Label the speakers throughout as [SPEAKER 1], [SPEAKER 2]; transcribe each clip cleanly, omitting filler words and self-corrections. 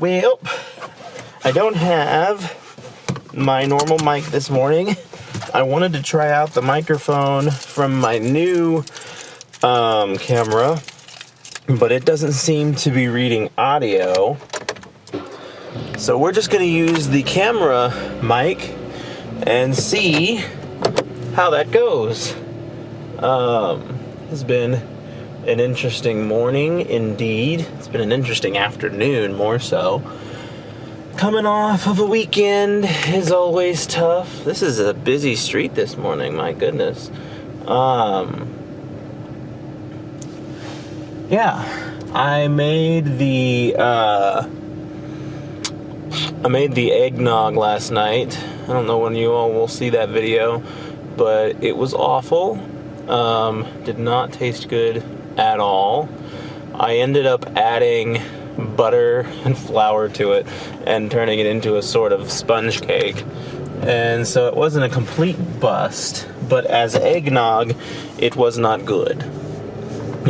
[SPEAKER 1] Well, I don't have my normal mic this morning. I wanted to try out the microphone from my new camera, but it doesn't seem to be reading audio. So we're just going to use the camera mic and see how that goes. It's been an interesting morning indeed. It's been an interesting afternoon, more so. Coming off of a weekend is always tough. This is a busy street this morning, my goodness. Yeah, I made the eggnog last night. I don't know when you all will see that video, but it was awful. Did not taste good at all. I ended up adding butter and flour to it and turning it into a sort of sponge cake. And so it wasn't a complete bust, but as eggnog, it was not good.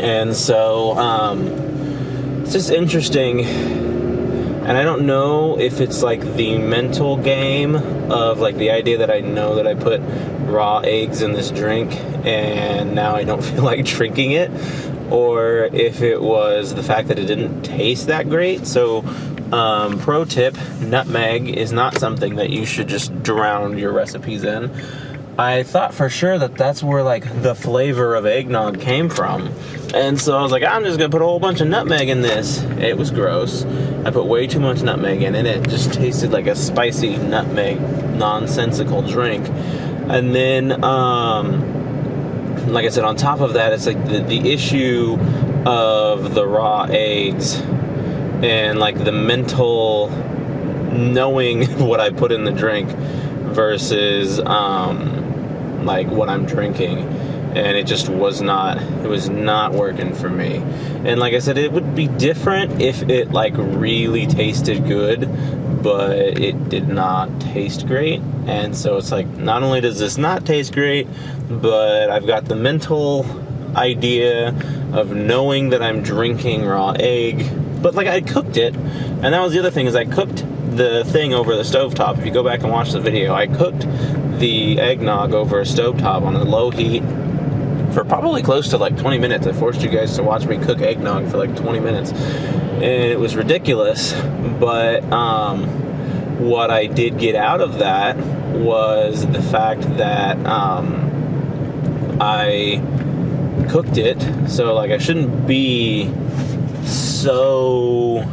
[SPEAKER 1] And so, it's just interesting. And I don't know if it's like the mental game of like the idea that I know that I put raw eggs in this drink and now I don't feel like drinking it, or if it was the fact that it didn't taste that great. So, pro tip, nutmeg is not something that you should just drown your recipes in. I thought for sure that that's where like the flavor of eggnog came from. And so I was like, I'm just gonna put a whole bunch of nutmeg in this. It was gross. I put way too much nutmeg in it. It just tasted like a spicy nutmeg nonsensical drink. And then, like I said, on top of that, it's like the issue of the raw eggs and like the mental knowing what I put in the drink versus like what I'm drinking, and it just was not working for me. And like I said, it would be different if it like really tasted good, but it did not taste great. And so it's like, not only does this not taste great, but I've got the mental idea of knowing that I'm drinking raw egg, but like I cooked it. And that was the other thing, is I cooked the thing over the stovetop. If you go back and watch the video, I cooked the eggnog over a stovetop on a low heat for probably close to like 20 minutes. I forced you guys to watch me cook eggnog for like 20 minutes. And it was ridiculous. But what I did get out of that was the fact that I cooked it. So like I shouldn't be so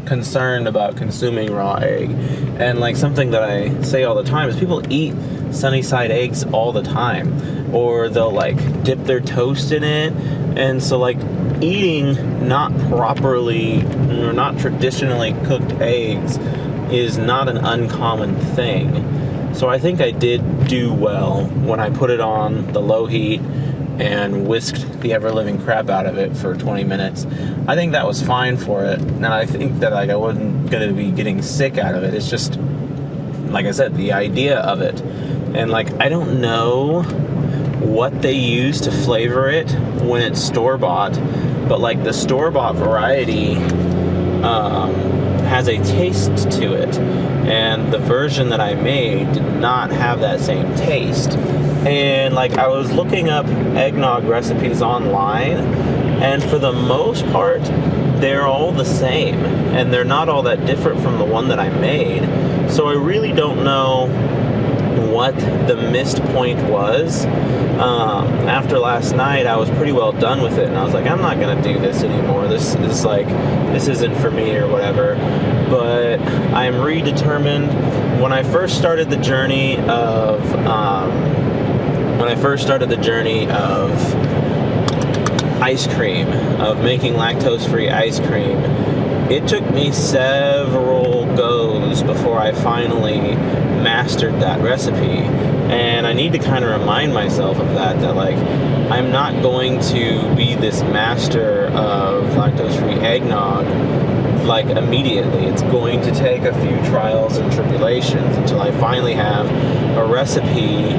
[SPEAKER 1] concerned about consuming raw egg. And like something that I say all the time is people eat sunny side eggs all the time, or they'll like dip their toast in it. And so like eating not properly or not traditionally cooked eggs is not an uncommon thing. So I think I did do well when I put it on the low heat and whisked the ever-living crap out of it for 20 minutes. I think that was fine for it. And I think that like I wasn't going to be getting sick out of it. It's just, like I said, the idea of it. And like, I don't know what they use to flavor it when it's store-bought, but like the store-bought variety has a taste to it. And the version that I made did not have that same taste. And like I was looking up eggnog recipes online, and for the most part, they're all the same, and they're not all that different from the one that I made. So I really don't know what the missed point was. After last night, I was pretty well done with it, and I was like, I'm not gonna do this anymore. This isn't for me or whatever. But I'm redetermined. When I first started the journey of ice cream, of making lactose-free ice cream, it took me several goes before I finally mastered that recipe. And I need to kind of remind myself of that like I'm not going to be this master of lactose-free eggnog like immediately. It's going to take a few trials and tribulations until I finally have a recipe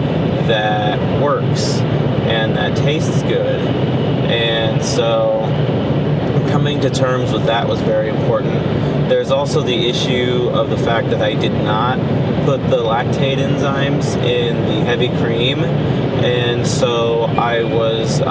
[SPEAKER 1] that works and that tastes good. And so coming to terms with that was very important. There's also the issue of the fact that I did not put the lactate enzymes in the heavy cream, and so I was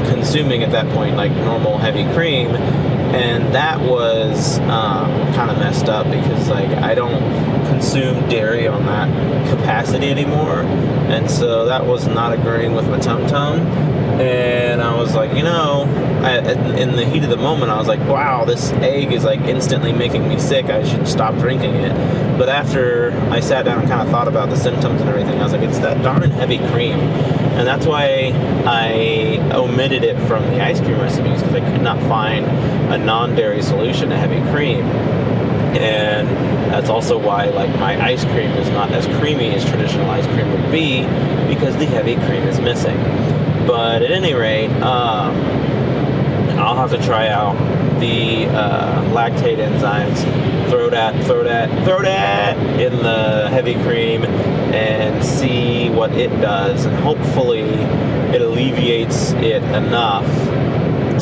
[SPEAKER 1] consuming at that point like normal heavy cream, and that was kind of messed up because like I don't consume dairy on that capacity anymore, and so that was not agreeing with my tum-tum. And I was like, in the heat of the moment, I was like, wow, this egg is like instantly making me sick. I should stop drinking it. But after I sat down and kind of thought about the symptoms and everything, I was like, it's that darn heavy cream. And that's why I omitted it from the ice cream recipes, because I could not find a non-dairy solution to heavy cream. And that's also why like my ice cream is not as creamy as traditional ice cream would be, because the heavy cream is missing. But at any rate, I'll have to try out the lactate enzymes. Throw that in the heavy cream and see what it does, and hopefully it alleviates it enough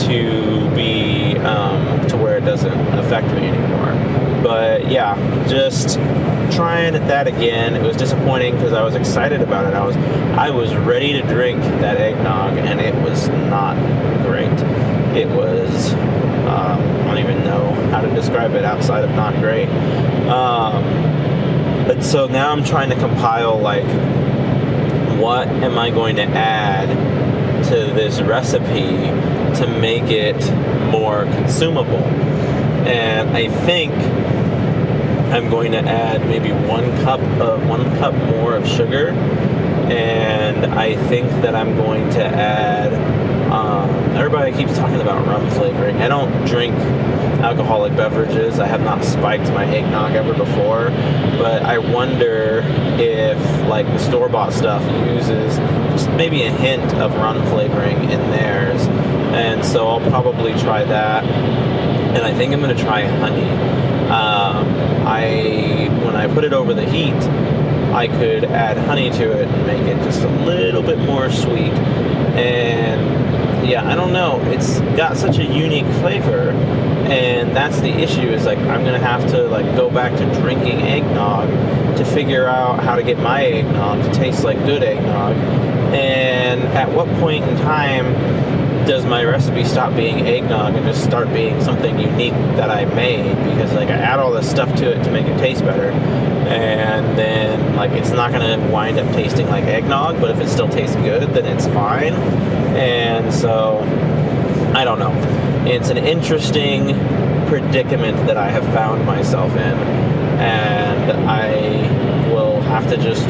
[SPEAKER 1] to be to where it doesn't affect me anymore. But yeah, just trying that again. It was disappointing because I was excited about it. I was ready to drink that eggnog, and it was not great. It was I don't even know how to describe it outside of not great. But so now I'm trying to compile like what am I going to add to this recipe to make it more consumable. And I think I'm going to add maybe one cup more of sugar, and I think that I'm going to add everybody keeps talking about rum flavoring. I don't drink alcoholic beverages. I have not spiked my eggnog ever before, but I wonder if like the store-bought stuff uses just maybe a hint of rum flavoring in theirs, and so I'll probably try that. And I think I'm going to try honey. When I put it over the heat, I could add honey to it and make it just a little bit more sweet. And yeah, I don't know. It's got such a unique flavor, and that's the issue. Is like I'm gonna have to like go back to drinking eggnog to figure out how to get my eggnog to taste like good eggnog. And at what point in time does my recipe stop being eggnog and just start being something unique that I made? Because like I add all this stuff to it to make it taste better, and then like it's not gonna wind up tasting like eggnog, but if it still tastes good, then it's fine. And so I don't know. It's an interesting predicament that I have found myself in, and I will have to just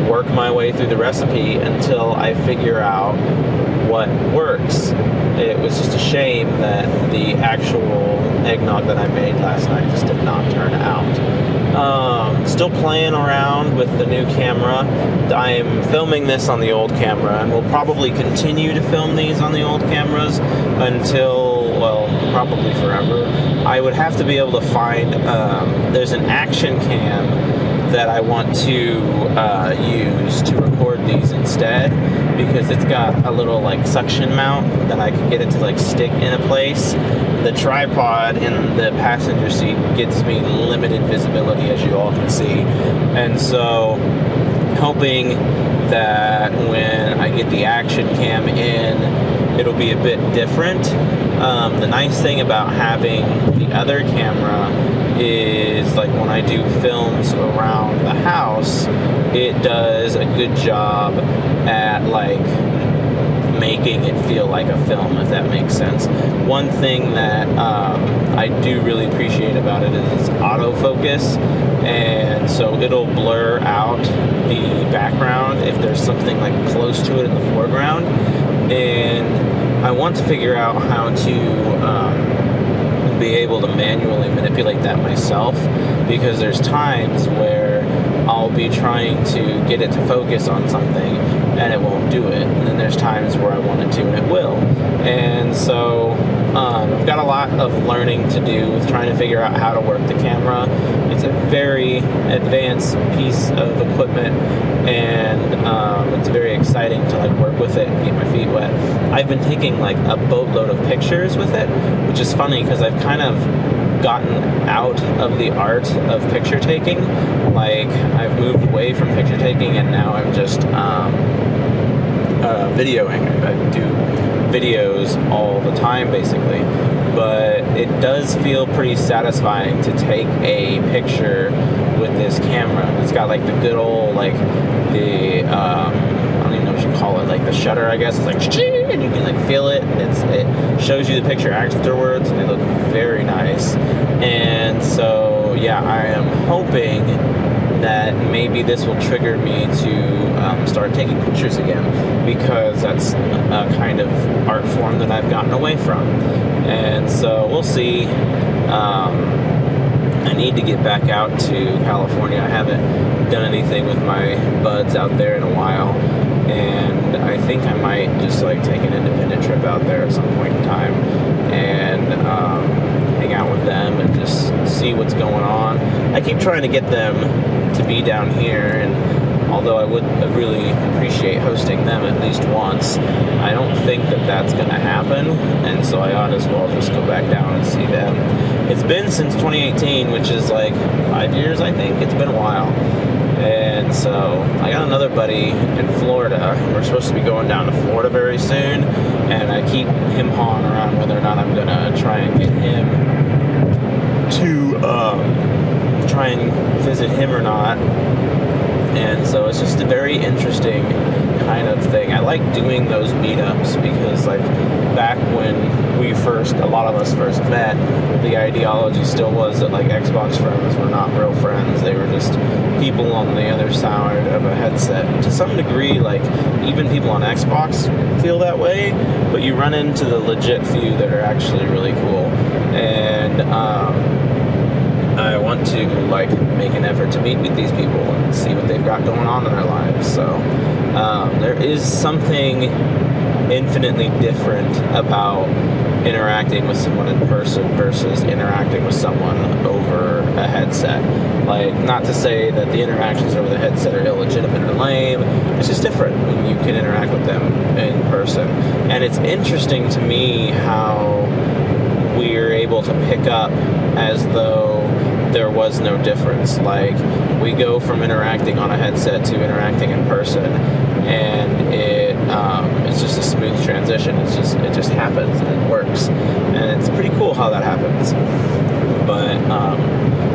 [SPEAKER 1] work my way through the recipe until I figure out what works. It was just a shame that the actual eggnog that I made last night just did not turn out. Still playing around with the new camera. I'm filming this on the old camera, and we'll probably continue to film these on the old cameras until, well, probably forever. I would have to be able to find, there's an action cam that I want to use to record these instead, because it's got a little like suction mount that I can get it to like stick in a place. The tripod in the passenger seat gives me limited visibility, as you all can see, and so hoping that when I get the action cam in, it'll be a bit different. The nice thing about having the other camera is like when I do films around the house, it does a good job at like making it feel like a film, if that makes sense. One thing that I do really appreciate about it is its autofocus, and so it'll blur out the background if there's something like close to it in the foreground. And I want to figure out how to be able to manually manipulate that myself, because there's times where I'll be trying to get it to focus on something and it won't do it, and then there's times where I want it to and it will. And so I've got a lot of learning to do with trying to figure out how to work the camera. It's a very advanced piece of equipment, and it's very exciting to like work with it and get my feet wet. I've been taking like a boatload of pictures with it, which is funny because I've kind of gotten out of the art of picture taking. Like, I've moved away from picture taking, and now I'm just videoing. I do videos all the time, basically. But it does feel pretty satisfying to take a picture with this camera. It's got like the good old, like, the I don't even know what you call it, like the shutter, I guess. It's like, and you can like feel it. It shows you the picture afterwards, and they look very nice. And so, yeah, I am hoping that maybe this will trigger me to start taking pictures again, because that's a kind of art form that I've gotten away from. And so we'll see. I need to get back out to California. I haven't done anything with my buds out there in a while, and I think I might just like take an independent trip out there at some point in time and hang out with them and just see what's going on. I keep trying to get them to be down here, and although I would really appreciate hosting them at least once, I don't think that that's going to happen, and so I ought as well just go back down and see them. It's been since 2018, which is like 5 years, I think. It's been a while. And so I got another buddy in Florida. We're supposed to be going down to Florida very soon, and I keep him hawing around whether or not I'm going to try and get him to try and visit him or not. And so it's just a very interesting kind of thing. I like doing those meetups because, like, back when a lot of us first met, the ideology still was that, like, Xbox friends were not real friends. They were just people on the other side of a headset. And to some degree, like, even people on Xbox feel that way, but you run into the legit few that are actually really cool. And, I want to, like, make an effort to meet with these people and see what they've got going on in their lives. So there is something infinitely different about interacting with someone in person versus interacting with someone over a headset. Like, not to say that the interactions over the headset are illegitimate or lame. It's just different when you can interact with them in person. And it's interesting to me how we're able to pick up as though there was no difference. Like, we go from interacting on a headset to interacting in person, and it's just a smooth transition. It just happens and it works, and it's pretty cool how that happens. But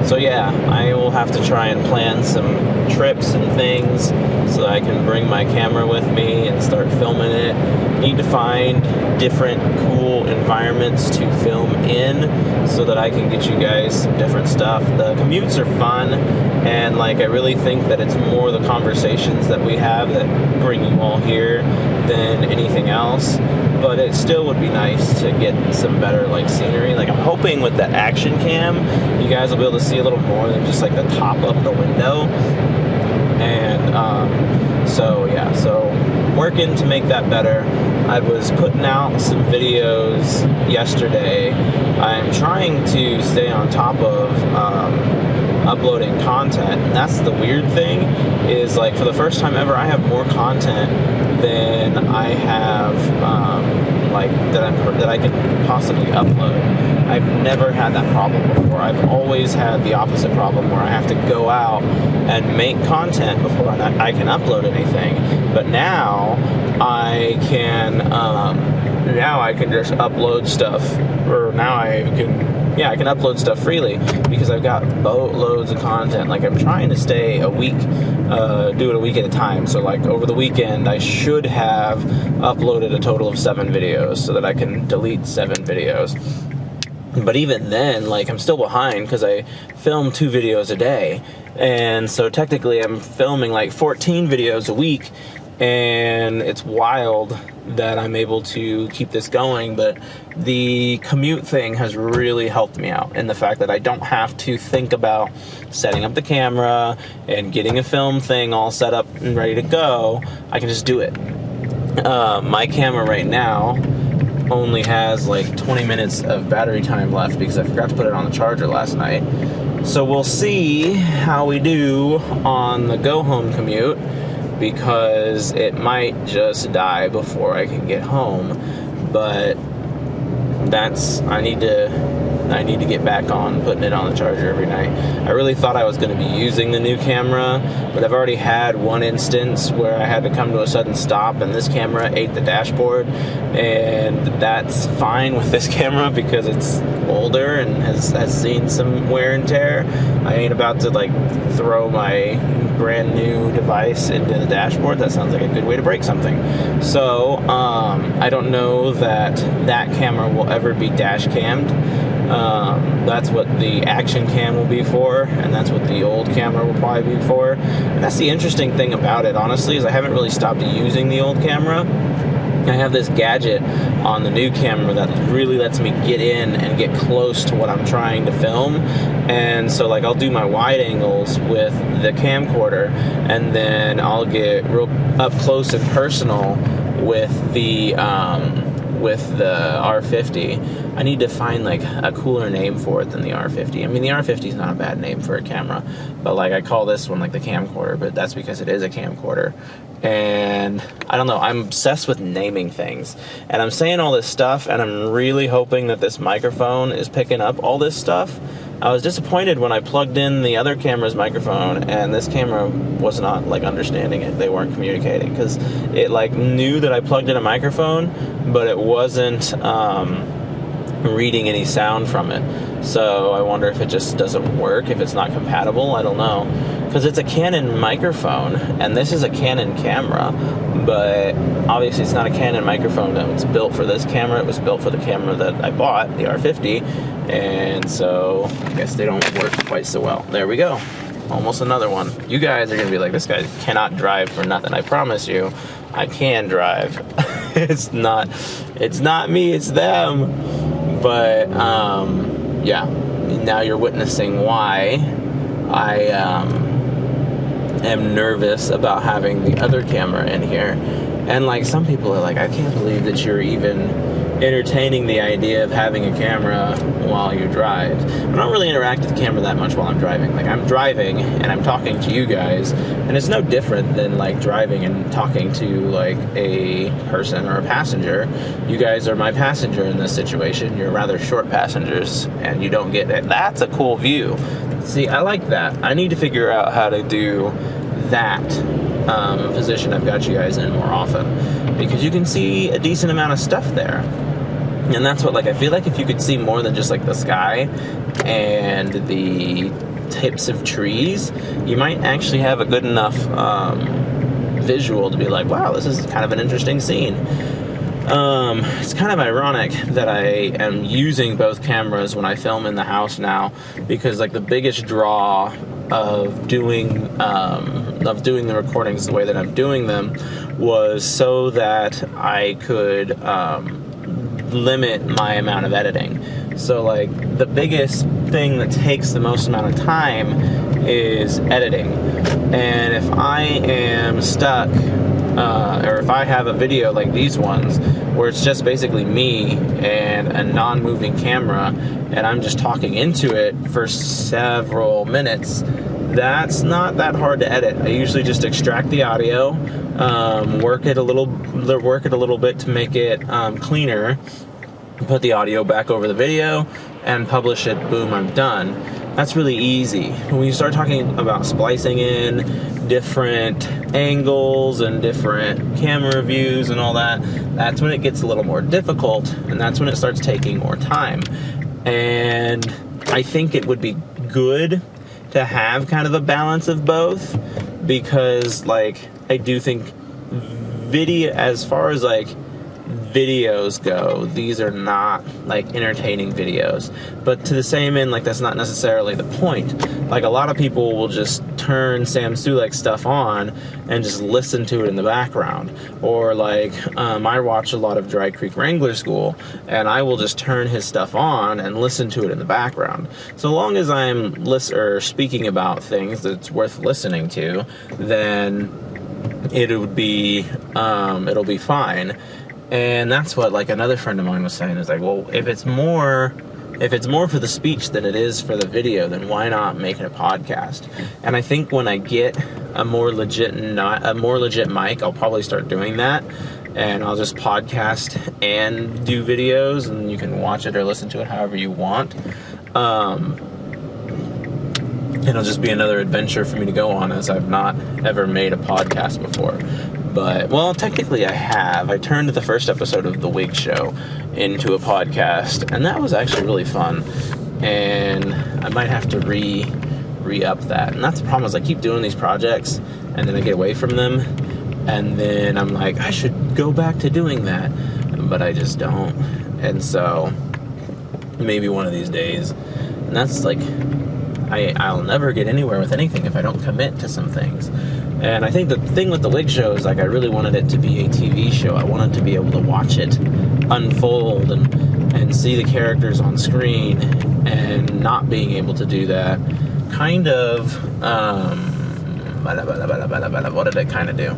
[SPEAKER 1] so yeah, I will have to try and plan some trips and things so that I can bring my camera with me and start filming it. Need to find different cool environments to film in so that I can get you guys some different stuff. The commutes are fun, and like, I really think that it's more the conversations that we have that bring you all here than anything else. But it still would be nice to get some better, like, scenery. Like, I'm hoping with the action cam, you guys will be able to see a little more than just like the top of the window. And so yeah, so working to make that better. I was putting out some videos yesterday. I'm trying to stay on top of uploading content. That's the weird thing, is like, for the first time ever, I have more content than I have that I can possibly upload. I've never had that problem before. I've always had the opposite problem where I have to go out and make content before I can upload anything. But now I can just upload stuff, or now I can upload stuff freely because I've got boatloads of content. Like, I'm trying to stay a week, do it a week at a time. So, like, over the weekend, I should have uploaded a total of 7 videos so that I can delete 7 videos. But even then, like, I'm still behind because I film 2 videos a day. And so technically I'm filming like 14 videos a week, and it's wild that I'm able to keep this going. But the commute thing has really helped me out in the fact that I don't have to think about setting up the camera and getting a film thing all set up and ready to go. I can just do it. My camera right now only has like 20 minutes of battery time left because I forgot to put it on the charger last night. So we'll see how we do on the go-home commute, because it might just die before I can get home. But I need to I need to get back on putting it on the charger every night. I really thought I was going to be using the new camera, but I've already had one instance where I had to come to a sudden stop, and this camera ate the dashboard, and that's fine with this camera because it's older and has seen some wear and tear. I ain't about to like throw my brand new device into the dashboard. That sounds like a good way to break something. So I don't know that camera will ever be dash cammed. That's what the action cam will be for, and that's what the old camera will probably be for. And that's the interesting thing about it, honestly, is I haven't really stopped using the old camera. I have this gadget on the new camera that really lets me get in and get close to what I'm trying to film. And so like I'll do my wide angles with the camcorder, and then I'll get real up close and personal with the R50. I need to find like a cooler name for it than the R50. I mean, the R50 is not a bad name for a camera, but like I call this one like the camcorder, but that's because it is a camcorder. And I don't know, I'm obsessed with naming things. And I'm saying all this stuff, and I'm really hoping that this microphone is picking up all this stuff. I was disappointed when I plugged in the other camera's microphone, and this camera was not like understanding it. They weren't communicating because it like knew that I plugged in a microphone, but it wasn't reading any sound from it. So I wonder if it just doesn't work, if it's not compatible. I don't know, because it's a Canon microphone and this is a Canon camera, but obviously it's not a Canon microphone. It's built for this camera. It was built for the camera that I bought, the R50, and so I guess they don't work quite so well. There we go, almost another one. You guys are gonna be like, this guy cannot drive for nothing. I promise you, I can drive. It's not me, it's them. But yeah, now you're witnessing why I am nervous about having the other camera in here. And like some people are like, I can't believe that you're even entertaining the idea of having a camera while you drive. I don't really interact with the camera that much while I'm driving. Like I'm driving and I'm talking to you guys, and it's no different than like driving and talking to like a person or a passenger. You guys are my passenger in this situation. You're rather short passengers and you don't get it. That's a cool view. See, I like that. I need to figure out how to do that position I've got you guys in more often, because you can see a decent amount of stuff there. And that's what, like, I feel like if you could see more than just like the sky and the tips of trees, you might actually have a good enough visual to be like, wow, this is kind of an interesting scene. It's kind of ironic that I am using both cameras when I film in the house now, because like the biggest draw of doing the recordings the way that I'm doing them was so that I could limit my amount of editing. So like the biggest thing that takes the most amount of time is editing. And if I am stuck, or if I have a video like these ones where it's just basically me and a non-moving camera and I'm just talking into it for several minutes, that's not that hard to edit. I usually just extract the audio, work it a little bit to make it cleaner, put the audio back over the video, and publish it. Boom, I'm done. That's really easy. When you start talking about splicing in different angles and different camera views and all that, that's when it gets a little more difficult, and that's when it starts taking more time. And I think it would be good to have kind of a balance of both, because like I do think video, as far as like videos go, these are not like entertaining videos, but to the same end, like that's not necessarily the point. Like a lot of people will just turn Sam Sulek stuff on and just listen to it in the background, or like I watch a lot of Dry Creek Wrangler School and I will just turn his stuff on and listen to it in the background. So long as I'm speaking about things that's worth listening to, then it'll be fine. And that's what like another friend of mine was saying, is like, well, if it's more for the speech than it is for the video, then why not make it a podcast? And I think when I get a more legit mic, I'll probably start doing that. and I'll just podcast and do videos, and you can watch it or listen to it however you want. It'll just be another adventure for me to go on, as I've not ever made a podcast before. But, well, technically I have. I turned the first episode of The Wig Show into a podcast, and that was actually really fun. And I might have to re-up that. And that's the problem, is I keep doing these projects, and then I get away from them, and then I'm like, I should go back to doing that. But I just don't. And so, maybe one of these days. And that's like, I'll never get anywhere with anything if I don't commit to some things. And I think the thing with the Wig Show is, like, I really wanted it to be a TV show. I wanted to be able to watch it unfold and see the characters on screen, and not being able to do that kind of, what did it kind of do?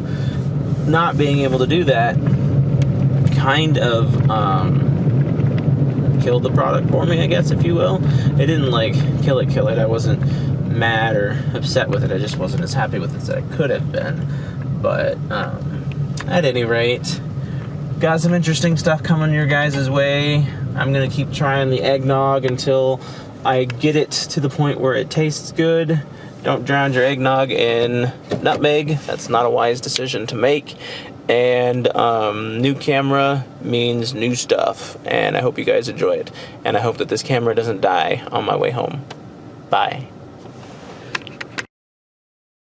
[SPEAKER 1] Not being able to do that kind of, killed the product for me, I guess, if you will. It didn't, like, kill it. I wasn't mad or upset with it. I just wasn't as happy with it as I could have been. But, at any rate, got some interesting stuff coming your guys' way. I'm gonna keep trying the eggnog until I get it to the point where it tastes good. Don't drown your eggnog in nutmeg. That's not a wise decision to make. And new camera means new stuff, and I hope you guys enjoy it, and I hope that this camera doesn't die on my way home. Bye.